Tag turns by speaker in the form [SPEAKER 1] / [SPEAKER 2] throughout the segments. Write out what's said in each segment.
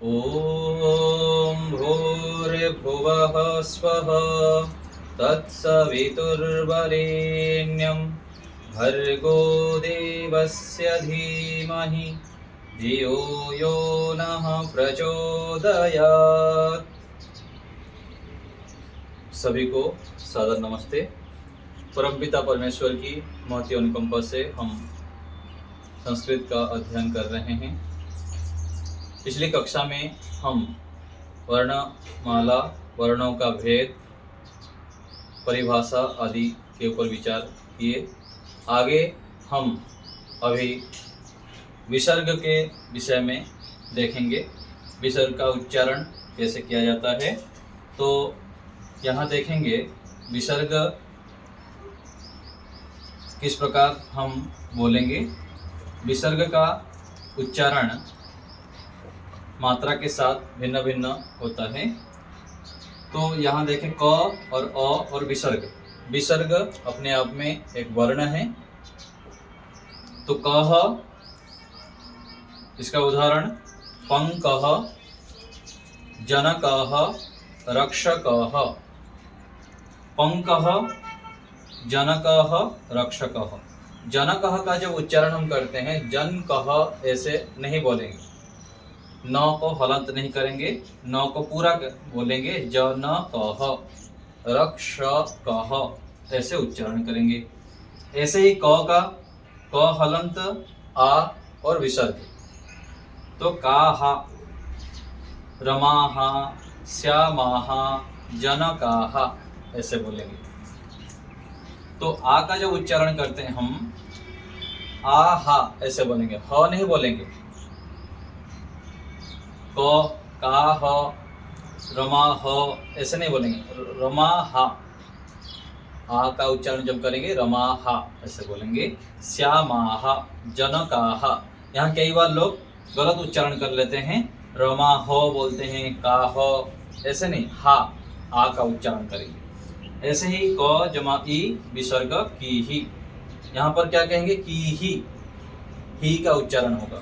[SPEAKER 1] ॐ भूर्भुवः स्वः तत्सवितुर्वरेण्यं भर्गो देवस्य धीमहि धियो यो नः प्रचोदयात्। सभी को सादर नमस्ते। परमपिता परमेश्वर की महती अनुकंपा से हम संस्कृत का अध्ययन कर रहे हैं। पिछली कक्षा में हम वर्णमाला, वर्णों का भेद, परिभाषा आदि के ऊपर विचार किए। आगे हम अभी विसर्ग के विषय में देखेंगे। विसर्ग का उच्चारण कैसे किया जाता है, तो यहाँ देखेंगे विसर्ग किस प्रकार हम बोलेंगे। विसर्ग का उच्चारण मात्रा के साथ भिन्न भिन्न होता है। तो यहाँ देखें क और अ और विसर्ग। विसर्ग अपने आप में एक वर्ण है। तो कह, इसका उदाहरण पंकः, जनकः, रक्षकः। पंकः, जनकः, रक्षकः। जनकः का जब उच्चारण हम करते हैं, जनकः ऐसे नहीं बोलेंगे, न को हलंत नहीं करेंगे, न को पूरा बोलेंगे, जनकः, रक्षकः ऐसे उच्चारण करेंगे। ऐसे ही क का क हलंत, आ और विसर्ग। तो काहा, रमाहा, श्यामाहा, जनकाहा ऐसे बोलेंगे। तो आ का जब उच्चारण करते हैं हम, आहा ऐसे बोलेंगे, ह नहीं बोलेंगे। क, का, ह, रमा, ह ऐसे नहीं बोलेंगे, रमा हा। आ का उच्चारण जब करेंगे रमा हा ऐसे बोलेंगे। श्यामाहा, जनकाहा। यहाँ कई बार लोग गलत उच्चारण कर लेते हैं, रमा हो बोलते हैं, का हो ऐसे नहीं, हा आ का उच्चारण करेंगे। ऐसे ही क जमा ई विसर्ग की ही। यहाँ पर क्या कहेंगे, की ही का उच्चारण होगा।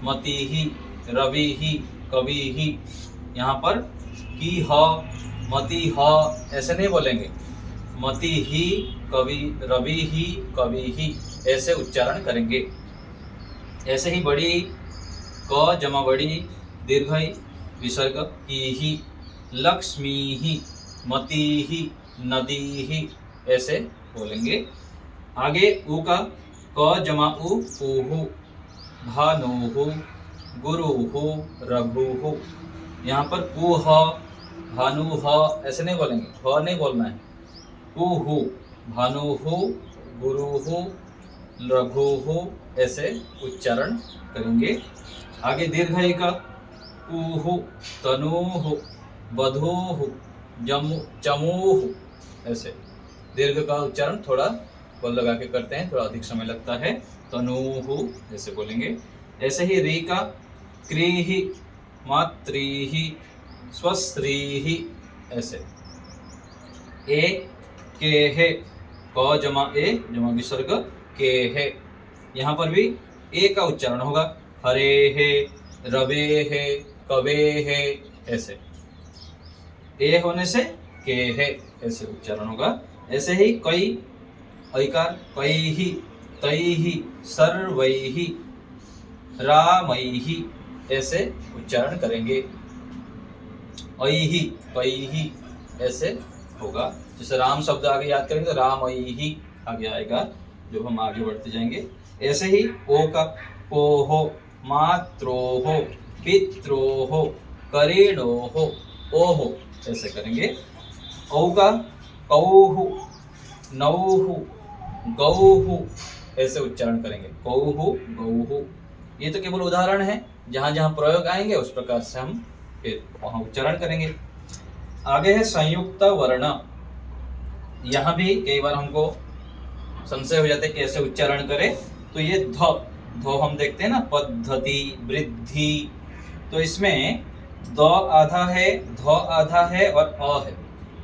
[SPEAKER 1] मति ही, रवि ही, कवि ही। यहाँ पर की ह, मति ह ऐसे नहीं बोलेंगे, मति ही, कवि, रवि ही, कवि ही ऐसे उच्चारण करेंगे। ऐसे ही बड़ी क जमा बड़ी दीर्घ विसर्ग की ही, लक्ष्मी ही, मति ही, नदी ही ऐसे बोलेंगे। आगे उ का क जमा उ, ऊहु, भानुहु, गुरुहु, रघुहु। यहाँ पर कुह, भानुह ऐसे नहीं बोलेंगे, ह नहीं बोलना है। कुहु, भानुहु, गुरुहु, रघुहु ऐसे उच्चारण करेंगे। आगे दीर्घ ई का कुहु, तनुहु, बधुहु, चमुहु ऐसे। दीर्घ का उच्चारण थोड़ा बल लगा के करते हैं, थोड़ा अधिक समय लगता है। तनुहु ऐसे बोलेंगे। ऐसे ही री का क्रीहि, मातृहि, स्वस्त्रीहि ऐसे। ए के है, क जमा ए जमा विसर्ग के है। यहाँ पर भी ए का उच्चारण होगा। हरे है, रवे है, कवे है ऐसे। ए होने से के है ऐसे उच्चारण होगा। ऐसे ही कई ऐकार कई ही, तई ही, सर्वई ही, रामई ही ऐसे उच्चारण करेंगे। ऐ ही, कई ही ऐसे होगा। जैसे राम शब्द आगे याद करेंगे तो राम ऐ ही आगे आएगा जब हम आगे बढ़ते जाएंगे। ऐसे ही ओ का कोहो, मात्रोहो, पित्रोहो, करेणोहो, ओहो ऐसे करेंगे। औ का कौहु, नौहु, गौहु ऐसे उच्चारण करेंगे। कौहु, गौहु। ये तो केवल उदाहरण है, जहां जहां प्रयोग आएंगे उस प्रकार से हम फिर वहां उच्चारण करेंगे। आगे है संयुक्त वर्ण। यहाँ भी कई बार हमको संशय हो जाता है कैसे उच्चारण करें। तो ये ध हम देखते हैं ना, पद्धति, वृद्धि। तो इसमें द आधा है, ध आधा है और अ है।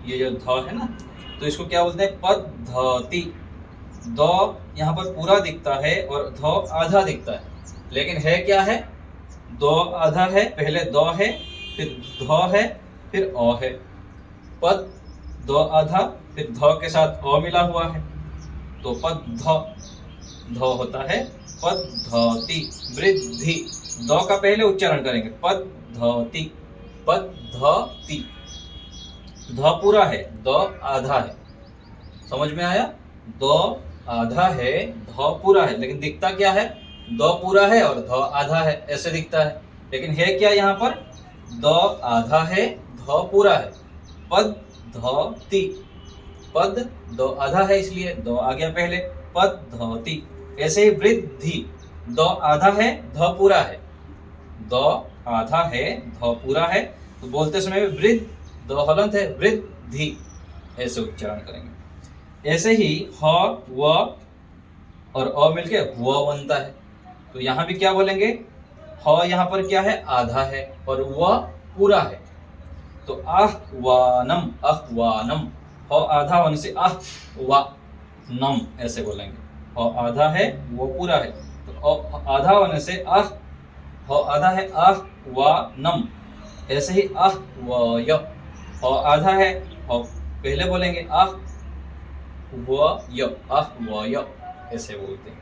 [SPEAKER 1] ये जो ध है ना, तो इसको क्या बोलते हैं, पद्धति। द यहाँ पर पूरा दिखता है और ध आधा दिखता है, लेकिन है क्या है, दो आधा है, पहले दो है, फिर ध है, फिर अ है। पद दो आधा, फिर ध के साथ अ मिला हुआ है, तो पद ध होता है पद्धति। वृद्धि, दो का पहले उच्चारण करेंगे, पद्धति, पद्धति। ध पूरा है, द आधा है, समझ में आया? दो आधा है, ध पूरा है, लेकिन दिखता क्या है? दो पूरा है और ध आधा है, ऐसे दिखता है। लेकिन है क्या यहाँ पर? दो आधा है, ध पूरा है, पद्धति। पद दो आधा है, इसलिए दो आ गया पहले, पद्धति। ऐसे ही वृद्धि, दो आधा है, ध पूरा है, दो आधा है, ध पूरा है, तो बोलते समय वृद्ध, दो हलंत है, वृद्धि, ऐसे उच्चारण करेंगे। ऐसे ही ह, व और अ मिलके व बनता है, तो यहाँ भी क्या बोलेंगे? ह यहाँ पर क्या है? आधा है, और व पूरा है, तो आह्वानम, आह्वानम। ह आधा होने से आह वा नम, ऐसे बोलेंगे। ह आधा है, वो पूरा है, तो आधा होने से आह, ह आधा है, आह वा नम। ऐसे ही आह व य, ह आधा है, ह पहले बोलेंगे आह व य, आह व य, ऐसे बोलते हैं।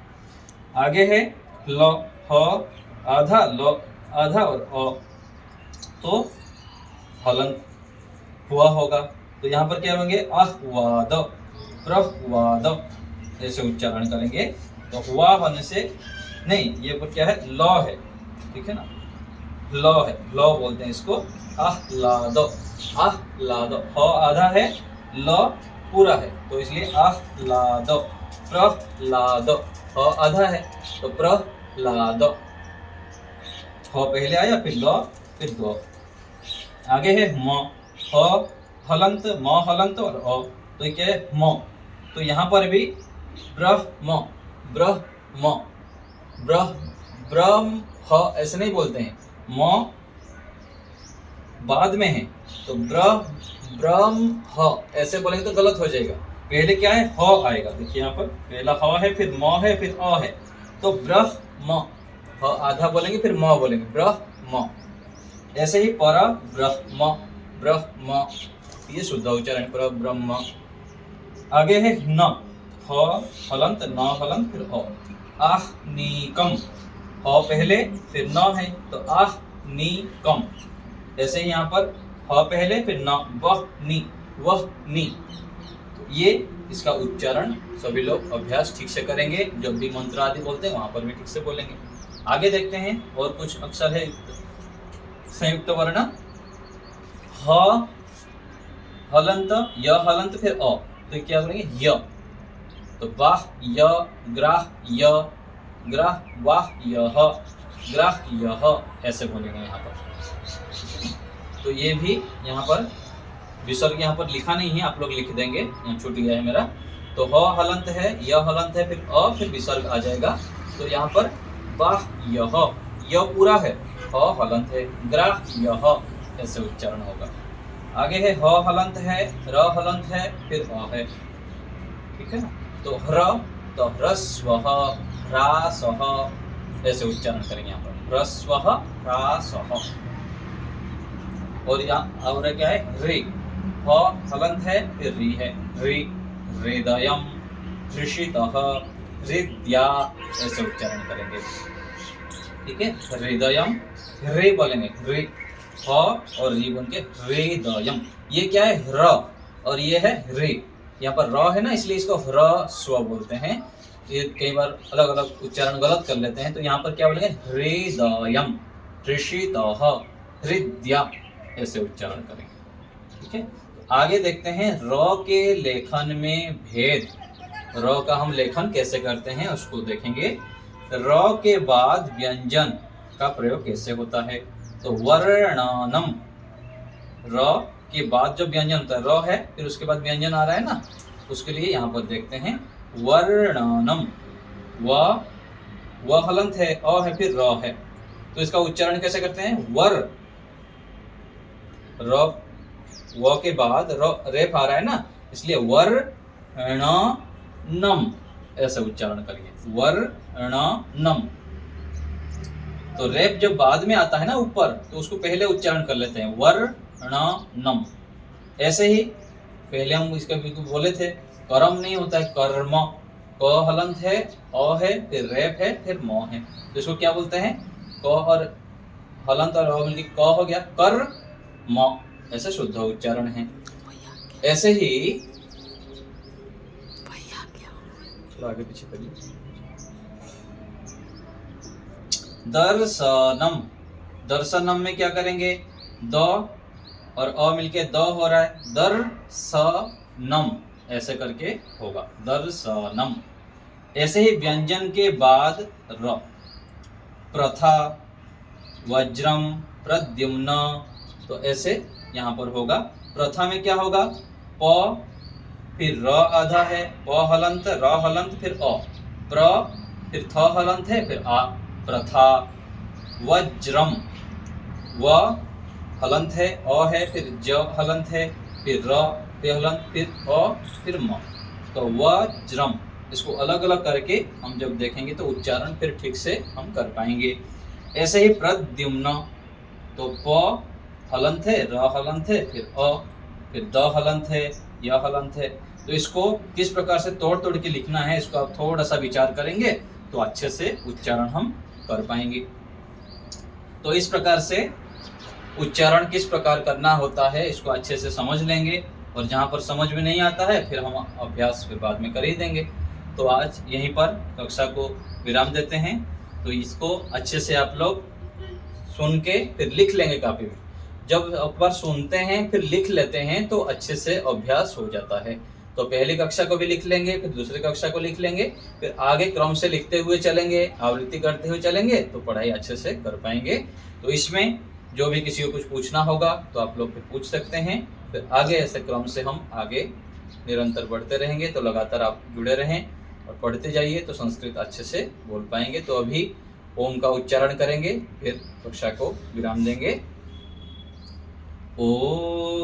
[SPEAKER 1] आगे है ल, ह आधा, ल आधा और अ, तो हलंत हुआ होगा, तो यहाँ पर क्या होंगे? आह्वाद, प्रह्वाद, ऐसे उच्चारण करेंगे। तो हुआ होने से नहीं, ये पर क्या है? ल है, ठीक है ना, ल है, ल बोलते हैं इसको। आह्लाद, आह्लाद, ह आधा है, ल पूरा है, तो इसलिए आह्लाद। प्रह्लाद, ह आधा है, तो प्रह्लाद, ह पहले आया, फिर ल, फिर द। आगे है म, ह हलंत, म हलंत और अ, तो ये क्या है? म। तो यहाँ पर भी ब्रह्म, ब्रह्म, ब्रह्म, ह ऐसे नहीं बोलते हैं, म बाद में है, तो ब्रह्म ऐसे बोलेंगे तो गलत हो जाएगा। पहले क्या है? ह आएगा, देखिए यहाँ पर पहला ह है, फिर म है, फिर अ है, तो ब्रह्म, ह आधा बोलेंगे, फिर म बोलेंगे, ब्रह्म। ऐसे ही पर ब्रह्म, ब्रह्म, ये शुद्ध उच्चारण, पर ब्रह्म। आगे है न, ह हलंत, न हलंत, फिर अ, आहनीकम, ह पहले, फिर न है, तो आहनीकम। ऐसे ही यहाँ पर ह पहले, फिर न, वह नी, वह नी। तो ये इसका उच्चारण सभी लोग अभ्यास ठीक से करेंगे, जब भी मंत्र आदि बोलते हैं वहां पर भी ठीक से बोलेंगे। आगे देखते हैं और कुछ अक्षर है संयुक्त वर्ण। ह हलंत, य हलंत, फिर अ, तो क्या बोलेंगे? य, तो वाह य, ग्राह य, ग्राह वाह यह, ग्राह यह, ऐसे बोलेंगे यहाँ पर। तो ये भी यहाँ पर विसर्ग यहाँ पर लिखा नहीं है, आप लोग लिख देंगे, यहाँ छूट गया है मेरा। तो ह हलंत है, य हलंत है, फिर अ, फिर विसर्ग आ जाएगा, तो यहाँ पर वाह यह, य पूरा है, ह हलंत है, ग्राह यह, ऐसे उच्चारण होगा। आगे है ह हलंत है, र हलंत है, फिर अ है, ठीक है ना, तो ह्र, तो ह्रस्वः, ह्रासः, ऐसे उच्चारण करेंगे यहाँ पर, ह्रस्वः, ह्रासः। और यहाँ और क्या है? रे, ह हलंत है, फिर री है, रे, हृदयम, हृषितः, हृदया, ऐसे उच्चारण करेंगे, ठीक है। हृदयम, रे बोलेंगे, रे, ह और री बोल के हृदयम। ये क्या है? र, और ये है रे। यहाँ पर र है ना, इसलिए इसको ह्रस्व बोलते हैं। ये कई बार अलग अलग उच्चारण गलत कर लेते हैं, तो यहाँ पर क्या बोलेंगे? हृदयम, हृषितः, हृदया, ऐसे उच्चारण करेंगे, ठीक है। आगे देखते हैं र के लेखन में भेद। र का हम लेखन कैसे करते हैं उसको देखेंगे। र के बाद व्यंजन का प्रयोग कैसे होता है? तो वर्णनम, र के बाद जो व्यंजन होता है, र है, फिर उसके बाद व्यंजन आ रहा है ना, उसके लिए यहाँ पर देखते हैं वर्णनम। व हलंत है, अ है, फिर र है, तो इसका उच्चारण कैसे करते हैं? वर, र, व के बाद रेफ आ रहा है ना, इसलिए वर ण नम, ऐसे उच्चारण करिए, वर ण नम। तो रेप जब बाद में आता है ना ऊपर, तो उसको पहले उच्चारण कर लेते हैं, वर्णनम। ऐसे ही पहले हम इसका बिल्कुल बोले थे, कर्म नहीं होता है, कर्म। क हलंत है, अ है, फिर रेप है, फिर म है, तो इसको क्या बोलते हैं, क और हलंत और अ मिलकर क हो गया, कर म, ऐसा शुद्ध उच्चारण है। ऐसे ही थोड़ा आगे पीछे करिए, दर्शनम। दर्शनम में क्या करेंगे, द और अ मिलके द हो रहा है, दर्शनम ऐसे करके होगा, दर्शनम। ऐसे ही व्यंजन के बाद र, प्रथा, वज्रम, प्रद्युम्न, तो ऐसे यहाँ पर होगा। प्रथा में क्या होगा, प फिर र आधा है, प हलंत, र हलंत, फिर अ, प्र, फिर थ हलंत है, फिर आ, प्रथा। वज्रम, व हलंत है, अ है, फिर ज हलंत है, फिर र, फिर हलंत, फिर अ, फिर म, तो वज्रम। इसको अलग अलग करके हम जब देखेंगे तो उच्चारण फिर ठीक से हम कर पाएंगे। ऐसे ही प्रद्युम्न, तो प हलंत है, र हलंत है, फिर अ, फिर द हलंत है, य हलंत है, तो इसको किस प्रकार से तोड़ तोड़ के लिखना है, इसको आप थोड़ा सा विचार करेंगे तो अच्छे से उच्चारण हम कर पाएंगे। तो इस प्रकार से उच्चारण किस प्रकार करना होता है इसको अच्छे से समझ लेंगे, और जहाँ पर समझ में नहीं आता है फिर हम अभ्यास फिर बाद में कर ही देंगे। तो आज यहीं पर कक्षा को विराम देते हैं। तो इसको अच्छे से आप लोग सुन के फिर लिख लेंगे कॉपी में। जब एक बार सुनते हैं फिर लिख लेते हैं तो अच्छे से अभ्यास हो जाता है। तो पहली कक्षा को भी लिख लेंगे, फिर दूसरी कक्षा को लिख लेंगे, फिर आगे क्रम से लिखते हुए चलेंगे, आवृत्ति करते हुए चलेंगे तो पढ़ाई अच्छे से कर पाएंगे। तो इसमें जो भी किसी को कुछ पूछना होगा तो आप लोग फिर पूछ सकते हैं। फिर आगे ऐसे क्रम से हम आगे निरंतर बढ़ते रहेंगे। तो लगातार आप जुड़े रहें और पढ़ते जाइए तो संस्कृत अच्छे से बोल पाएंगे। तो अभी ओम का उच्चारण करेंगे, फिर कक्षा को विराम देंगे। ओम।